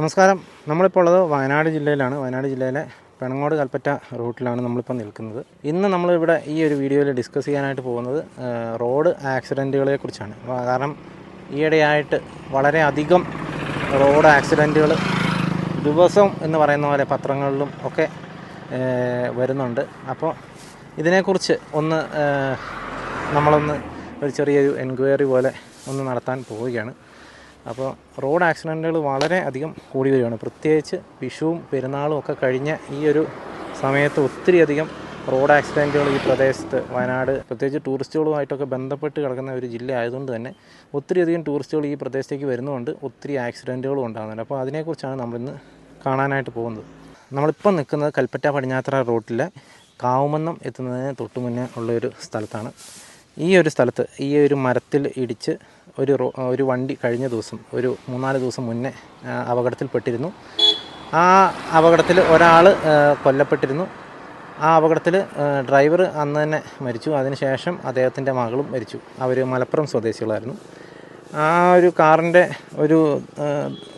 നമസ്കാരം. നമ്മളിപ്പോൾ ഉള്ളത് വയനാട് ജില്ലയിലാണ്. വയനാട് ജില്ലയിലെ പെണങ്ങോട് കൽപ്പറ്റ റൂട്ടിലാണ് നമ്മളിപ്പോൾ നിൽക്കുന്നത്. ഇന്ന് നമ്മളിവിടെ ഈ ഒരു വീഡിയോയിൽ ഡിസ്കസ് ചെയ്യാനായിട്ട് പോകുന്നത് റോഡ് ആക്സിഡൻറ്റുകളെ കുറിച്ചാണ്. കാരണം ഈയിടെയായിട്ട് വളരെയധികം റോഡ് ആക്സിഡൻറ്റുകൾ ദിവസം എന്ന് പറയുന്ന പോലെ പത്രങ്ങളിലും ഒക്കെ വരുന്നുണ്ട്. അപ്പോൾ ഇതിനെക്കുറിച്ച് നമ്മളൊന്ന് ഒരു ചെറിയൊരു എൻക്വയറി പോലെ ഒന്ന് നടത്താൻ പോവുകയാണ്. അപ്പോൾ റോഡ് ആക്സിഡൻറ്റുകൾ വളരെ അധികം കൂടി വരികയാണ്. പ്രത്യേകിച്ച് വിഷുവും പെരുന്നാളും ഒക്കെ കഴിഞ്ഞ ഈ ഒരു സമയത്ത് ഒത്തിരിയധികം റോഡ് ആക്സിഡൻറ്റുകൾ ഈ പ്രദേശത്ത് വയനാട് പ്രത്യേകിച്ച് ടൂറിസ്റ്റുകളുമായിട്ടൊക്കെ ബന്ധപ്പെട്ട് കിടക്കുന്ന ഒരു ജില്ല ആയതുകൊണ്ട് തന്നെ ഒത്തിരിയധികം ടൂറിസ്റ്റുകൾ ഈ പ്രദേശത്തേക്ക് വരുന്നതുകൊണ്ട് ഒത്തിരി ആക്സിഡൻറ്റുകളും ഉണ്ടാകുന്നുണ്ട്. അപ്പോൾ അതിനെക്കുറിച്ചാണ് നമ്മളിന്ന് കാണാനായിട്ട് പോകുന്നത്. നമ്മളിപ്പം നിൽക്കുന്നത് കൽപ്പറ്റ പടിഞ്ഞാത്ര റോട്ടിലെ കാവുമന്നം എത്തുന്നതിന് തൊട്ട് മുന്നേ ഉള്ളൊരു സ്ഥലത്താണ്. ഈ ഒരു സ്ഥലത്ത് ഈ ഒരു മരത്തിൽ ഇടിച്ച് ഒരു വണ്ടി കഴിഞ്ഞ ദിവസം ഒരു 3-4 ദിവസം മുന്നേ അപകടത്തിൽപ്പെട്ടിരുന്നു. ആ അപകടത്തിൽ ഒരാൾ കൊല്ലപ്പെട്ടിരുന്നു. ആ അപകടത്തിൽ ഡ്രൈവർ അന്ന് തന്നെ മരിച്ചു. അതിനുശേഷം അദ്ദേഹത്തിൻ്റെ മകളും മരിച്ചു. അവർ മലപ്പുറം സ്വദേശികളായിരുന്നു. ആ ഒരു കാറിൻ്റെ ഒരു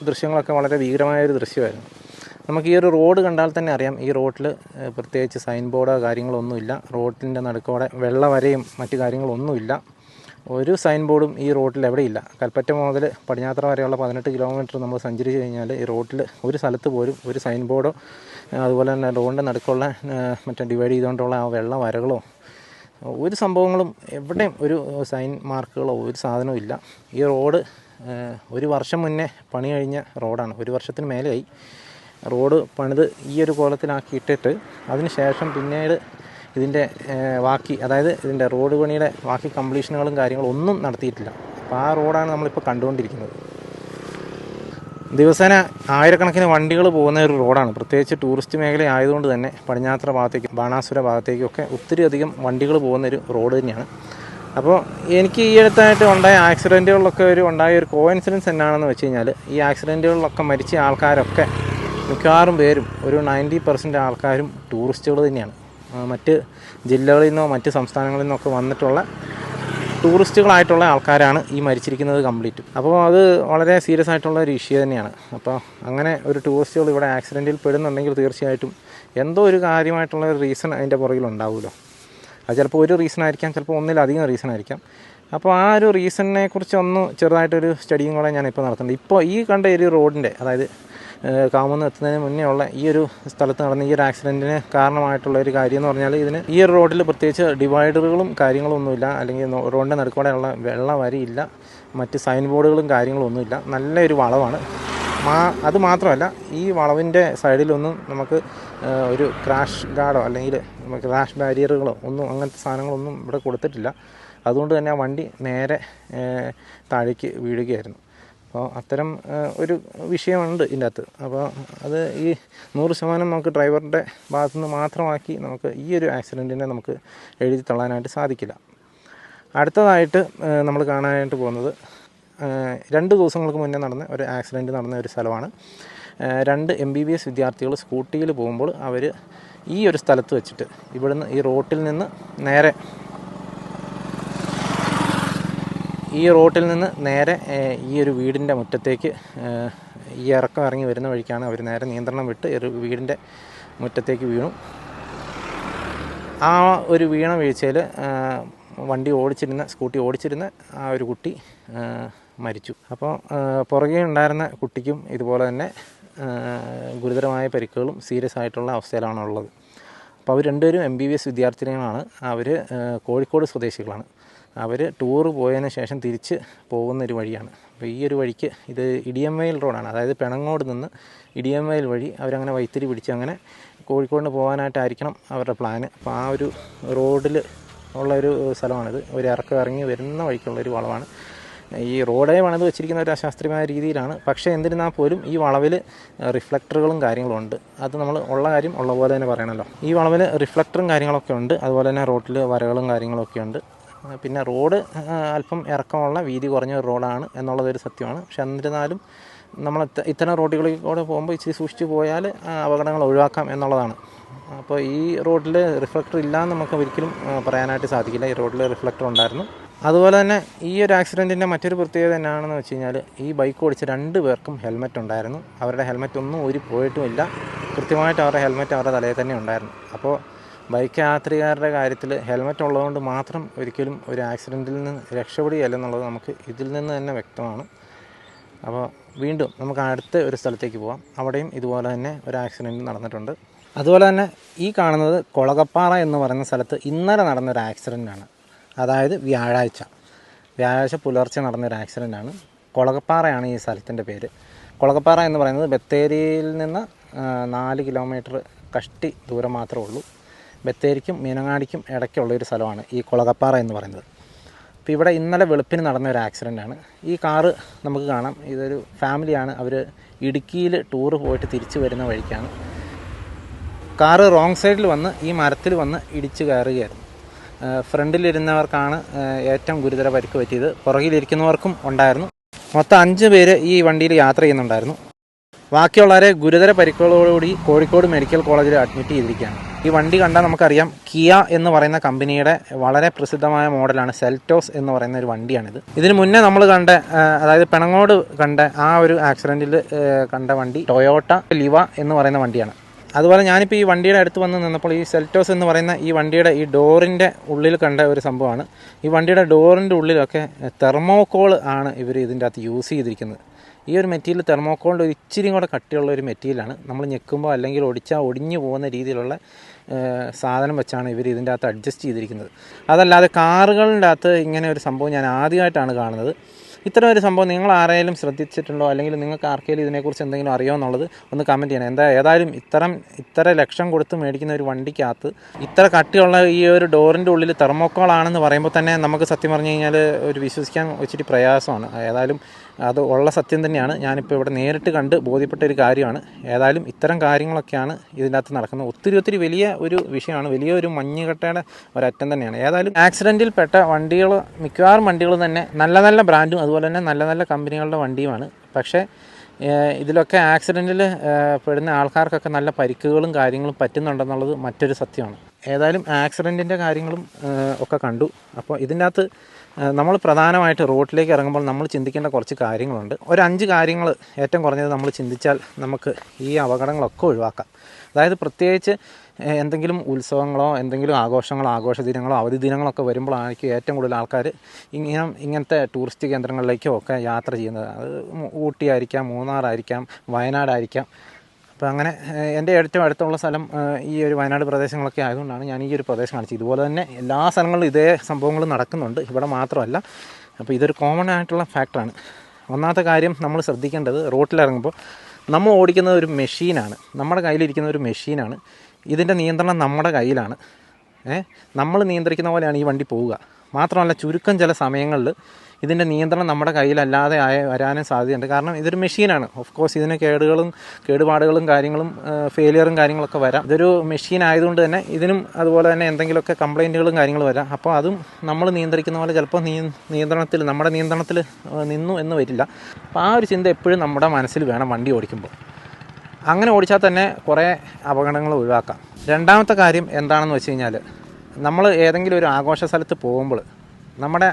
ദൃശ്യങ്ങളൊക്കെ വളരെ ഭീകരമായൊരു ദൃശ്യമായിരുന്നു. നമുക്ക് ഈ ഒരു റോഡ് കണ്ടാൽ തന്നെ അറിയാം, ഈ റോഡിൽ പ്രത്യേകിച്ച് സൈൻ ബോർഡോ കാര്യങ്ങളൊന്നുമില്ല. റോഡിൻ്റെ നടുക്കോടെ വെള്ളവരയും മറ്റു കാര്യങ്ങളൊന്നുമില്ല. ഒരു സൈൻ ബോർഡും ഈ റോഡിൽ എവിടെയില്ല. കൽപ്പറ്റ മുതൽ പടിഞ്ഞാത്ര വരെയുള്ള 18 കിലോമീറ്റർ നമ്മൾ സഞ്ചരിച്ച് കഴിഞ്ഞാൽ ഈ റോഡിൽ ഒരു സ്ഥലത്ത് പോലും ഒരു സൈൻ ബോർഡോ അതുപോലെ തന്നെ റോഡിൻ്റെ നടുക്കുള്ള മറ്റേ ഡിവൈഡ് ചെയ്തുകൊണ്ടുള്ള ആ വെള്ള വരകളോ ഒരു സംഭവങ്ങളും എവിടെയും ഒരു സൈൻ മാർക്കുകളോ ഒരു സാധനവും ഇല്ല. ഈ റോഡ് 1 വർഷം മുന്നേ പണി കഴിഞ്ഞ റോഡാണ്. 1 വർഷത്തിന് മേലെയായി റോഡ് പണിത് ഈ ഒരു കോലത്തിലാക്കിയിട്ടിട്ട് അതിന് ശേഷം പിന്നീട് ഇതിൻ്റെ അതായത് ഇതിൻ്റെ റോഡ് പണിയുടെ ബാക്കി കംപ്ലീഷനുകളും കാര്യങ്ങളും ഒന്നും നടത്തിയിട്ടില്ല. അപ്പോൾ ആ റോഡാണ് നമ്മളിപ്പോൾ കണ്ടുകൊണ്ടിരിക്കുന്നത്. ദിവസേന ആയിരക്കണക്കിന് വണ്ടികൾ പോകുന്ന ഒരു റോഡാണ്. പ്രത്യേകിച്ച് ടൂറിസ്റ്റ് മേഖല ആയതുകൊണ്ട് തന്നെ പടിഞ്ഞാത്ര ഭാഗത്തേക്കും ബാണാസുര ഭാഗത്തേക്കൊക്കെ ഒത്തിരിയധികം വണ്ടികൾ പോകുന്നൊരു റോഡ് തന്നെയാണ്. അപ്പോൾ എനിക്ക് ഈ അടുത്തായിട്ട് ഉണ്ടായ ആക്സിഡൻറ്റുകളിലൊക്കെ ഉണ്ടായ ഒരു കോയിൻസിഡൻസ് എന്നാണെന്ന് വെച്ച് കഴിഞ്ഞാൽ ഈ ആക്സിഡൻറ്റുകളിലൊക്കെ മരിച്ച ആൾക്കാരൊക്കെ മിക്കവാറും പേരും ഒരു 90% ആൾക്കാരും ടൂറിസ്റ്റുകൾ തന്നെയാണ്. മറ്റ് ജില്ലകളിൽ നിന്നോ മറ്റ് സംസ്ഥാനങ്ങളിൽ നിന്നൊക്കെ വന്നിട്ടുള്ള ടൂറിസ്റ്റുകളായിട്ടുള്ള ആൾക്കാരാണ് ഈ മരിച്ചിരിക്കുന്നത് കംപ്ലീറ്റും. അപ്പോൾ അത് വളരെ സീരിയസ് ആയിട്ടുള്ള ഒരു ഇഷ്യൂ തന്നെയാണ്. അപ്പോൾ അങ്ങനെ ഒരു ടൂറിസ്റ്റുകൾ ഇവിടെ ആക്സിഡൻറ്റിൽ പെടുന്നുണ്ടെങ്കിൽ തീർച്ചയായിട്ടും എന്തോ ഒരു കാര്യമായിട്ടുള്ള ഒരു റീസൺ അതിൻ്റെ പുറകിലുണ്ടാവുമല്ലോ. അത് ചിലപ്പോൾ ഒരു റീസൺ ആയിരിക്കാം, ചിലപ്പോൾ ഒന്നിലധികം റീസൺ ആയിരിക്കാം. അപ്പോൾ ആ ഒരു റീസണിനെ കുറിച്ച് ചെറുതായിട്ടൊരു സ്റ്റഡിയും കൂടെ ഞാനിപ്പോൾ നടത്തുന്നുണ്ട്. ഇപ്പോൾ ഈ കണ്ട ഒരു റോഡിൻ്റെ അതായത് കാവുമന്നം എത്തുന്നതിന് മുന്നേ ഉള്ള ഈ ഒരു സ്ഥലത്ത് നടന്ന ഈ ഒരു ആക്സിഡൻറ്റിന് കാരണമായിട്ടുള്ള ഒരു കാര്യം എന്ന് പറഞ്ഞാൽ ഈ ഒരു റോഡിൽ പ്രത്യേകിച്ച് ഡിവൈഡറുകളും കാര്യങ്ങളൊന്നുമില്ല, അല്ലെങ്കിൽ റോഡിൻ്റെ നടുക്കോടെയുള്ള വെള്ള വരിയില്ല, മറ്റ് സൈൻ ബോർഡുകളും കാര്യങ്ങളൊന്നുമില്ല. നല്ലൊരു വളവാണ്. അത് മാത്രമല്ല, ഈ വളവിൻ്റെ സൈഡിലൊന്നും നമുക്ക് ഒരു ക്രാഷ് ഗാർഡോ അല്ലെങ്കിൽ ക്രാഷ് ബാരിയറുകളോ ഒന്നും അങ്ങനത്തെ സാധനങ്ങളൊന്നും ഇവിടെ കൊടുത്തിട്ടില്ല. അതുകൊണ്ട് തന്നെ ആ വണ്ടി നേരെ താഴേക്ക് വീഴുകയായിരുന്നു. അപ്പോൾ അത്തരം ഒരു വിഷയമുണ്ട് ഇതിൻ്റെ അകത്ത്. അപ്പോൾ അത് ഈ 100% നമുക്ക് ഡ്രൈവറുടെ ഭാഗത്തുനിന്ന് മാത്രമാക്കി നമുക്ക് ഈ ഒരു ആക്സിഡൻറ്റിനെ നമുക്ക് എഴുതി തള്ളാനായിട്ട് സാധിക്കില്ല. അടുത്തതായിട്ട് നമ്മൾ കാണാനായിട്ട് പോകുന്നത് 2 ദിവസങ്ങൾക്ക് മുന്നേ നടന്ന ഒരു ആക്സിഡൻറ്റ് നടന്ന ഒരു സ്ഥലമാണ്. 2 MBBS വിദ്യാർത്ഥികൾ സ്കൂട്ടിയിൽ പോകുമ്പോൾ അവർ ഈ ഒരു സ്ഥലത്ത് വെച്ചിട്ട് ഇവിടുന്ന് ഈ റോട്ടിൽ നിന്ന് നേരെ ഈ ഒരു വീടിൻ്റെ മുറ്റത്തേക്ക് ഈ ഇറക്കം ഇറങ്ങി വരുന്ന വഴിക്കാണ് അവർ നേരെ നിയന്ത്രണം വിട്ട് ഒരു വീടിൻ്റെ മുറ്റത്തേക്ക് വീണു. ആ ഒരു വീഴ്ചയിൽ സ്കൂട്ടി ഓടിച്ചിരുന്ന ആ ഒരു കുട്ടി മരിച്ചു. അപ്പോൾ പുറകെ ഉണ്ടായിരുന്ന കുട്ടിക്കും ഇതുപോലെ തന്നെ ഗുരുതരമായ പരിക്കുകളും സീരിയസ് ആയിട്ടുള്ള അവസ്ഥയിലാണുള്ളത്. അപ്പോൾ അവർ 2 പേരും MBBS വിദ്യാർത്ഥിനികളാണ്. അവർ കോഴിക്കോട് സ്വദേശികളാണ്. അവർ ടൂറ് പോയതിന് ശേഷം തിരിച്ച് പോകുന്നൊരു വഴിയാണ്. അപ്പോൾ ഈ ഒരു വഴിക്ക് ഇത് ഇടിയംവയൽ റോഡാണ്. അതായത് പെണങ്ങോട് നിന്ന് ഇടിയംവയൽ വഴി അവരങ്ങനെ വൈത്തിരി പിടിച്ച് അങ്ങനെ കോഴിക്കോടിന് പോകാനായിട്ടായിരിക്കണം അവരുടെ പ്ലാന്. അപ്പോൾ ആ ഒരു റോഡിൽ ഉള്ളൊരു സ്ഥലമാണിത്. ഒരു ഇറക്കം ഇറങ്ങി വരുന്ന വഴിക്കുള്ളൊരു വളവാണ്. ഈ റോഡേ പണിത് വെച്ചിരിക്കുന്ന ഒരു അശാസ്ത്രീയമായ രീതിയിലാണ്. പക്ഷേ എന്നിരുന്നാൽ പോലും ഈ വളവിൽ റിഫ്ലക്ടറുകളും കാര്യങ്ങളും ഉണ്ട്. അത് നമ്മൾ ഉള്ള കാര്യം ഉള്ള പോലെ തന്നെ പറയണമല്ലോ. ഈ വളവിൽ റിഫ്ലക്ടറും കാര്യങ്ങളൊക്കെ ഉണ്ട്. അതുപോലെ തന്നെ റോഡിൽ വരകളും കാര്യങ്ങളൊക്കെ ഉണ്ട്. പിന്നെ റോഡ് അല്പം ഇറക്കമുള്ള വീതി കുറഞ്ഞ ഒരു റോഡാണ് എന്നുള്ളതൊരു സത്യമാണ്. പക്ഷെ എന്നിരുന്നാലും നമ്മൾ ഇത്തരം റോഡുകളിൽ കൂടെ പോകുമ്പോൾ ഇച്ചിരി സൂക്ഷിച്ച് പോയാൽ അപകടങ്ങൾ ഒഴിവാക്കാം എന്നുള്ളതാണ്. അപ്പോൾ ഈ റോഡിൽ റിഫ്ലക്ടർ ഇല്ലയെന്ന് നമുക്ക് ഒരിക്കലും പറയാനായിട്ട് സാധിക്കില്ല. ഈ റോഡിൽ റിഫ്ലക്ടർ ഉണ്ടായിരുന്നു. അതുപോലെ തന്നെ ഈ ഒരു ആക്സിഡൻറ്റിൻ്റെ മറ്റൊരു പ്രത്യേകത എന്നാണെന്ന് വെച്ച് കഴിഞ്ഞാൽ ഈ ബൈക്ക് ഓടിച്ച 2 പേർക്കും ഹെൽമെറ്റ് ഉണ്ടായിരുന്നു. അവരുടെ ഹെൽമെറ്റ് ഒന്നും ഊരി പോയിട്ടുമില്ല. കൃത്യമായിട്ട് അവരുടെ ഹെൽമെറ്റ് അവരുടെ തലയിൽ തന്നെ ഉണ്ടായിരുന്നു. അപ്പോൾ ബൈക്ക് യാത്രികരുടെ കാര്യത്തിൽ ഹെൽമെറ്റ് ഉള്ളതുകൊണ്ട് മാത്രം ഒരിക്കലും ഒരു ആക്സിഡൻറ്റിൽ നിന്ന് രക്ഷപ്പെടുകയല്ലെന്നുള്ളത് നമുക്ക് ഇതിൽ നിന്ന് തന്നെ വ്യക്തമാണ്. അപ്പോൾ വീണ്ടും നമുക്ക് അടുത്ത ഒരു സ്ഥലത്തേക്ക് പോകാം. അവിടെയും ഇതുപോലെ തന്നെ ഒരു ആക്സിഡൻറ്റ് നടന്നിട്ടുണ്ട്. അതുപോലെ തന്നെ ഈ കാണുന്നത് കൊളകപ്പാറ എന്ന് പറയുന്ന സ്ഥലത്ത് ഇന്നലെ നടന്നൊരു ആക്സിഡൻ്റാണ്. അതായത് വ്യാഴാഴ്ച പുലർച്ചെ നടന്നൊരു ആക്സിഡൻ്റാണ്. കൊളകപ്പാറയാണ് ഈ സ്ഥലത്തിൻ്റെ പേര്. കൊളകപ്പാറ എന്ന് പറയുന്നത് ബത്തേരിയിൽ നിന്ന് 4 കിലോമീറ്റർ കഷ്ടി ദൂരം മാത്രമേ ഉള്ളൂ. ബത്തേരിക്കും മീനങ്ങാടിക്കും ഇടയ്ക്കുള്ളൊരു സ്ഥലമാണ് ഈ കൊളകപ്പാറ എന്ന് പറയുന്നത്. അപ്പോൾ ഇവിടെ ഇന്നലെ വെളുപ്പിന് നടന്ന ഒരു ആക്സിഡൻ്റാണ്. ഈ കാറ് നമുക്ക് കാണാം, ഇതൊരു ഫാമിലിയാണ്. അവർ ഇടുക്കിയിൽ ടൂറ് പോയിട്ട് തിരിച്ചു വരുന്ന വഴിക്കാണ് കാറ് റോങ് സൈഡിൽ വന്ന് ഈ മരത്തിൽ വന്ന് ഇടിച്ച് കയറുകയായിരുന്നു. ഫ്രണ്ടിലിരുന്നവർക്കാണ് ഏറ്റവും ഗുരുതര പരിക്ക് പറ്റിയത്. പുറകിലിരിക്കുന്നവർക്കും ഉണ്ടായിരുന്നു. മൊത്തം 5 പേര് ഈ വണ്ടിയിൽ യാത്ര ചെയ്യുന്നുണ്ടായിരുന്നു. ബാക്കിയുള്ളവരെ ഗുരുതര പരിക്കുകളോടുകൂടി കോഴിക്കോട് മെഡിക്കൽ കോളേജിൽ അഡ്മിറ്റ് ചെയ്തിരിക്കുകയാണ്. ഈ വണ്ടി കണ്ടാൽ നമുക്കറിയാം കിയ എന്ന് പറയുന്ന കമ്പനിയുടെ വളരെ പ്രസിദ്ധമായ മോഡലാണ് സെൽറ്റോസ് എന്ന് പറയുന്ന ഒരു വണ്ടിയാണിത്. ഇതിന് മുന്നേ നമ്മൾ അതായത് പെണങ്ങോട് കണ്ട ആ ഒരു ആക്സിഡൻറ്റിൽ കണ്ട വണ്ടി ടൊയോട്ട ലിവ എന്ന് പറയുന്ന വണ്ടിയാണ്. അതുപോലെ ഞാനിപ്പോൾ ഈ വണ്ടിയുടെ അടുത്ത് വന്ന് നിന്നപ്പോൾ ഈ സെൽറ്റോസ് എന്ന് പറയുന്ന ഈ വണ്ടിയുടെ ഈ ഡോറിൻ്റെ ഉള്ളിൽ കണ്ട ഒരു സംഭവമാണ്. ഈ വണ്ടിയുടെ ഡോറിൻ്റെ ഉള്ളിലൊക്കെ തെർമോക്കോൾ ആണ് ഇവർ ഇതിൻ്റെ അകത്ത് യൂസ് ചെയ്തിരിക്കുന്നത്. ഈ ഒരു മെറ്റീരിയൽ തെർമോക്കോളിൻ്റെ ഒരു ഇച്ചിരി കൂടെ കട്ടിയുള്ള ഒരു മെറ്റീരിയലാണ്. നമ്മൾ ഞെക്കുമ്പോൾ അല്ലെങ്കിൽ ഒടിഞ്ഞു പോകുന്ന രീതിയിലുള്ള സാധനം വെച്ചാണ് ഇവർ ഇതിൻ്റെ അകത്ത് അഡ്ജസ്റ്റ് ചെയ്തിരിക്കുന്നത്. അതല്ലാതെ കാറുകളുടെ അകത്ത് ഇങ്ങനെ ഒരു സംഭവം ഞാൻ ആദ്യമായിട്ടാണ് കാണുന്നത്. ഇത്തരം ഒരു സംഭവം നിങ്ങൾ ആരെങ്കിലും ശ്രദ്ധിച്ചിട്ടുണ്ടോ, അല്ലെങ്കിൽ നിങ്ങൾക്ക് ആർക്കെങ്കിലും ഇതിനെക്കുറിച്ച് എന്തെങ്കിലും അറിയോ എന്നുള്ളത് ഒന്ന് കമൻറ്റ് ചെയ്യണം. ഏതായാലും ഇത്ര ലക്ഷം കൊടുത്ത് മേടിക്കുന്ന ഒരു വണ്ടിക്കകത്ത് ഇത്ര കട്ടിയുള്ള ഈ ഒരു ഡോറിൻ്റെ ഉള്ളിൽ തെർമോക്കോളാണെന്ന് പറയുമ്പോൾ തന്നെ നമുക്ക് സത്യം പറഞ്ഞു കഴിഞ്ഞാൽ ഒരു വിശ്വസിക്കാൻ ഇച്ചിരി പ്രയാസമാണ്. ഏതായാലും അത് ഉള്ള സത്യം തന്നെയാണ്. ഞാനിപ്പോൾ ഇവിടെ നേരിട്ട് കണ്ട് ബോധ്യപ്പെട്ട ഒരു കാര്യമാണ്. ഏതായാലും ഇത്തരം കാര്യങ്ങളൊക്കെയാണ് ഇതിൻ്റെ അകത്ത് നടക്കുന്നത്. ഒത്തിരി വലിയ ഒരു വിഷയമാണ്, വലിയൊരു മഞ്ഞുകട്ടയുടെ ഒരറ്റം തന്നെയാണ്. ഏതായാലും ആക്സിഡൻറ്റിൽ പെട്ട വണ്ടികൾ മിക്കവാറും വണ്ടികൾ തന്നെ നല്ല ബ്രാൻഡും അതുപോലെ തന്നെ നല്ല കമ്പനികളുടെ വണ്ടിയുമാണ്. പക്ഷേ ഇതിലൊക്കെ ആക്സിഡൻറ്റിൽ പെടുന്ന ആൾക്കാർക്കൊക്കെ നല്ല പരിക്കുകളും കാര്യങ്ങളും പറ്റുന്നുണ്ടെന്നുള്ളത് മറ്റൊരു സത്യമാണ്. ഏതായാലും ആക്സിഡൻറ്റിൻ്റെ കാര്യങ്ങളും ഒക്കെ കണ്ടു. അപ്പോൾ ഇതിൻ്റെ അകത്ത് നമ്മൾ പ്രധാനമായിട്ട് റോഡിലേക്ക് ഇറങ്ങുമ്പോൾ നമ്മൾ ചിന്തിക്കേണ്ട കുറച്ച് കാര്യങ്ങളുണ്ട്. ഒരു 5 കാര്യങ്ങൾ ഏറ്റവും കുറഞ്ഞത് നമ്മൾ ചിന്തിച്ചാൽ നമുക്ക് ഈ അപകടങ്ങളൊക്കെ ഒഴിവാക്കാം. അതായത് പ്രത്യേകിച്ച് എന്തെങ്കിലും ഉത്സവങ്ങളോ എന്തെങ്കിലും ആഘോഷങ്ങളോ ആഘോഷ ദിനങ്ങളോ അവധി ദിനങ്ങളൊക്കെ വരുമ്പോഴായിരിക്കും ഏറ്റവും കൂടുതൽ ആൾക്കാർ ഇങ്ങനത്തെ ടൂറിസ്റ്റ് കേന്ദ്രങ്ങളിലേക്കോ ഒക്കെ യാത്ര ചെയ്യുന്നത്. അത് ഊട്ടി ആയിരിക്കാം, മൂന്നാറായിരിക്കാം, വയനാടായിരിക്കാം. അപ്പോൾ അങ്ങനെ എൻ്റെ ഏറ്റവും അടുത്തുള്ള സ്ഥലം ഈ ഒരു വയനാട് പ്രദേശങ്ങളൊക്കെ ആയതുകൊണ്ടാണ് ഞാൻ ഈ ഒരു പ്രദേശം കാണിച്ചത്. ഇതുപോലെ തന്നെ എല്ലാ സ്ഥലങ്ങളിലും ഇതേ സംഭവങ്ങൾ നടക്കുന്നുണ്ട്, ഇവിടെ മാത്രമല്ല. അപ്പോൾ ഇതൊരു കോമൺ ആയിട്ടുള്ള ഫാക്ടറാണ്. ഒന്നാമത്തെ കാര്യം നമ്മൾ ശ്രദ്ധിക്കേണ്ടത്, റോട്ടിലിറങ്ങുമ്പോൾ നമ്മൾ ഓടിക്കുന്നത് ഒരു മെഷീനാണ്, നമ്മുടെ കയ്യിലിരിക്കുന്ന ഒരു മെഷീനാണ്. ഇതിൻ്റെ നിയന്ത്രണം നമ്മുടെ കയ്യിലാണ്. നമ്മൾ നിയന്ത്രിക്കുന്ന പോലെയാണ് ഈ വണ്ടി പോവുക. മാത്രമല്ല ചുരുക്കം ചില സമയങ്ങളിൽ ഇതിൻ്റെ നിയന്ത്രണം നമ്മുടെ കയ്യിലല്ലാതെ വരാനും സാധ്യതയുണ്ട്. കാരണം ഇതൊരു മെഷീനാണ്. ഓഫ് കോഴ്സ് ഇതിന് കേടുപാടുകളും കാര്യങ്ങളും ഫെയിലിയറും കാര്യങ്ങളൊക്കെ വരാം. ഇതൊരു മെഷീൻ ആയതുകൊണ്ട് തന്നെ ഇതിനും അതുപോലെ തന്നെ എന്തെങ്കിലുമൊക്കെ കംപ്ലൈൻറ്റുകളും കാര്യങ്ങളും വരാം. അപ്പോൾ അതും നമ്മൾ നിയന്ത്രിക്കുന്ന പോലെ ചിലപ്പോൾ നമ്മുടെ നിയന്ത്രണത്തിൽ നിന്നു എന്ന് വരില്ല. അപ്പോൾ ആ ഒരു ചിന്ത എപ്പോഴും നമ്മുടെ മനസ്സിൽ വേണം വണ്ടി ഓടിക്കുമ്പോൾ. അങ്ങനെ ഓടിച്ചാൽ തന്നെ കുറേ അപകടങ്ങൾ ഒഴിവാക്കാം. രണ്ടാമത്തെ കാര്യം എന്താണെന്ന് വെച്ച് കഴിഞ്ഞാൽ, നമ്മൾ ഏതെങ്കിലും ഒരു ആഘോഷ സ്ഥലത്ത് പോകുമ്പോൾ നമ്മുടെ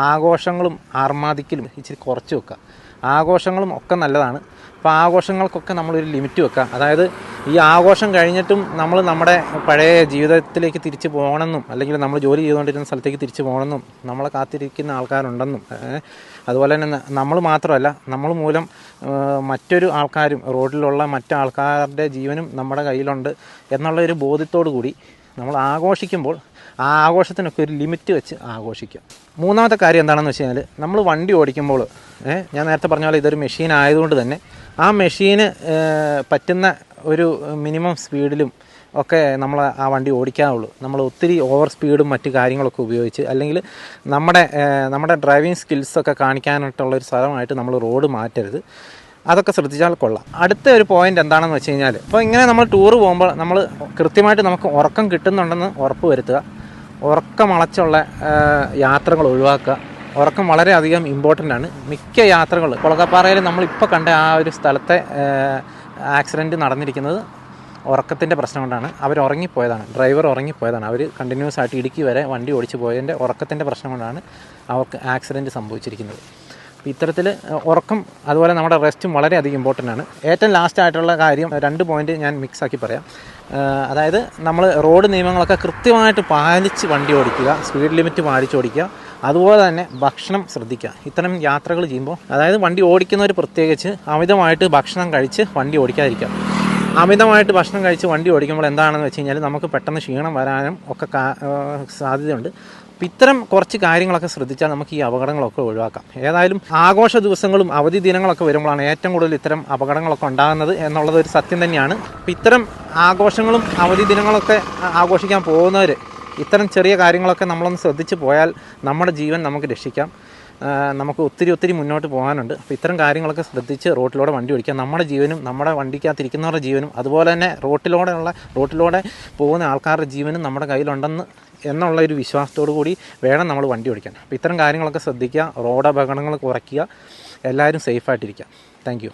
ആഘോഷങ്ങളും ആർമാദിക്കലും ഇച്ചിരി കുറച്ച് വെക്കുക. ആഘോഷങ്ങളും ഒക്കെ നല്ലതാണ്. അപ്പോൾ ആഘോഷങ്ങൾക്കൊക്കെ നമ്മളൊരു ലിമിറ്റ് വെക്കുക. അതായത് ഈ ആഘോഷം കഴിഞ്ഞിട്ടും നമ്മൾ നമ്മുടെ പഴയ ജീവിതത്തിലേക്ക് തിരിച്ചു പോകണമെന്നും അല്ലെങ്കിൽ നമ്മൾ ജോലി ചെയ്തുകൊണ്ടിരുന്ന സ്ഥലത്തേക്ക് തിരിച്ചു പോകണമെന്നും നമ്മളെ കാത്തിരിക്കുന്ന ആൾക്കാരുണ്ടെന്നും അതുപോലെ തന്നെ നമ്മൾ മാത്രമല്ല നമ്മൾ മൂലം മറ്റൊരു ആൾക്കാരും റോഡിലുള്ള മറ്റാൾക്കാരുടെ ജീവനും നമ്മുടെ കയ്യിലുണ്ട് എന്നുള്ളൊരു ബോധ്യത്തോടു കൂടി നമ്മൾ ആഘോഷിക്കുമ്പോൾ ആ ആഘോഷത്തിനൊക്കെ ഒരു ലിമിറ്റ് വെച്ച് ആഘോഷിക്കുക. മൂന്നാമത്തെ കാര്യം എന്താണെന്ന് വെച്ച് കഴിഞ്ഞാൽ, നമ്മൾ വണ്ടി ഓടിക്കുമ്പോൾ ഞാൻ നേരത്തെ പറഞ്ഞ പോലെ ഇതൊരു മെഷീൻ ആയതുകൊണ്ട് തന്നെ ആ മെഷീന് പറ്റുന്ന ഒരു മിനിമം സ്പീഡിലും ഒക്കെ നമ്മൾ ആ വണ്ടി ഓടിക്കാവുള്ളൂ. നമ്മൾ ഒത്തിരി ഓവർ സ്പീഡും മറ്റു കാര്യങ്ങളൊക്കെ ഉപയോഗിച്ച് അല്ലെങ്കിൽ നമ്മുടെ ഡ്രൈവിംഗ് സ്കിൽസൊക്കെ കാണിക്കാനായിട്ടുള്ളൊരു സ്ഥലമായിട്ട് നമ്മൾ റോഡ് മാറ്റരുത്. അതൊക്കെ ശ്രദ്ധിച്ചാൽ കൊള്ളാം. അടുത്ത ഒരു പോയിൻ്റ് എന്താണെന്ന് വെച്ച് കഴിഞ്ഞാൽ, ഇപ്പോൾ ഇങ്ങനെ നമ്മൾ ടൂറ് പോകുമ്പോൾ നമ്മൾ കൃത്യമായിട്ട് നമുക്ക് ഉറക്കം കിട്ടുന്നുണ്ടെന്ന് ഉറപ്പ് വരുത്തുക. ഉറക്കമളച്ചുള്ള യാത്രകൾ ഒഴിവാക്കുക. ഉറക്കം വളരെയധികം ഇമ്പോർട്ടൻ്റ് ആണ്. മിക്ക യാത്രകൾ കൊളകപ്പാറയിൽ നമ്മളിപ്പോൾ കണ്ട ആ ഒരു സ്ഥലത്തെ ആക്സിഡൻറ്റ് നടന്നിരിക്കുന്നത് ഉറക്കത്തിൻ്റെ പ്രശ്നം കൊണ്ടാണ്. അവർ ഉറങ്ങിപ്പോയതാണ്, ഡ്രൈവർ ഉറങ്ങിപ്പോയതാണ്. അവർ കണ്ടിന്യൂസ് ആയിട്ട് ഇടുക്കി വരെ വണ്ടി ഓടിച്ച് പോയതിൻ്റെ ഉറക്കത്തിൻ്റെ പ്രശ്നം കൊണ്ടാണ് അവർക്ക് ആക്സിഡൻറ്റ് സംഭവിച്ചിരിക്കുന്നത്. അപ്പോൾ ഇത്തരത്തിൽ ഉറക്കം അതുപോലെ നമ്മുടെ റെസ്റ്റും വളരെയധികം ഇമ്പോർട്ടൻ്റ് ആണ്. ഏറ്റവും ലാസ്റ്റ് ആയിട്ടുള്ള കാര്യം 2 പോയിൻറ്റ് ഞാൻ മിക്സാക്കി പറയാം. അതായത് നമ്മൾ റോഡ് നിയമങ്ങളൊക്കെ കൃത്യമായിട്ട് പാലിച്ച് വണ്ടി ഓടിക്കുക, സ്പീഡ് ലിമിറ്റ് പാലിച്ച് ഓടിക്കുക, അതുപോലെ തന്നെ ഭക്ഷണം ശ്രദ്ധിക്കുക. ഇത്തരം യാത്രകൾ ചെയ്യുമ്പോൾ, അതായത് വണ്ടി ഓടിക്കുന്നവർ പ്രത്യേകിച്ച് അമിതമായിട്ട് ഭക്ഷണം കഴിച്ച് വണ്ടി ഓടിക്കാതിരിക്കുക. അമിതമായിട്ട് ഭക്ഷണം കഴിച്ച് വണ്ടി ഓടിക്കുമ്പോൾ എന്താണെന്ന് വെച്ച് കഴിഞ്ഞാൽ നമുക്ക് പെട്ടെന്ന് ക്ഷീണം വരാനും ഒക്കെ സാധ്യതയുണ്ട്. അപ്പോൾ ഇത്തരം കുറച്ച് കാര്യങ്ങളൊക്കെ ശ്രദ്ധിച്ചാൽ നമുക്ക് ഈ അപകടങ്ങളൊക്കെ ഒഴിവാക്കാം. ഏതായാലും ആഘോഷ ദിവസങ്ങളും അവധി ദിനങ്ങളൊക്കെ വരുമ്പോഴാണ് ഏറ്റവും കൂടുതൽ ഇത്തരം അപകടങ്ങളൊക്കെ ഉണ്ടാകുന്നത് എന്നുള്ളത് ഒരു സത്യം തന്നെയാണ്. അപ്പോൾ ഇത്തരം ആഘോഷങ്ങളും അവധി ദിനങ്ങളൊക്കെ ആഘോഷിക്കാൻ പോകുന്നവർ ഇത്തരം ചെറിയ കാര്യങ്ങളൊക്കെ നമ്മളൊന്ന് ശ്രദ്ധിച്ച് പോയാൽ നമ്മുടെ ജീവൻ നമുക്ക് രക്ഷിക്കാം. നമുക്ക് ഒത്തിരി മുന്നോട്ട് പോകാനുണ്ട്. അപ്പോൾ ഇത്തരം കാര്യങ്ങളൊക്കെ ശ്രദ്ധിച്ച് റോട്ടിലൂടെ വണ്ടി ഓടിക്കുക. നമ്മുടെ ജീവനും നമ്മുടെ വണ്ടിക്കകത്തിരിക്കുന്നവരുടെ ജീവനും അതുപോലെ തന്നെ റോട്ടിലൂടെ പോകുന്ന ആൾക്കാരുടെ ജീവനും നമ്മുടെ കയ്യിലുണ്ടെന്ന് എന്നുള്ള ഒരു വിശ്വാസത്തോടു കൂടി വേണം നമ്മൾ വണ്ടി ഓടിക്കാൻ. അപ്പോൾ ഇത്തരം കാര്യങ്ങളൊക്കെ ശ്രദ്ധിക്കുക, റോഡ് അപകടങ്ങൾ കുറയ്ക്കുക, എല്ലാവരും സേഫായിട്ടിരിക്കുക. Thank you.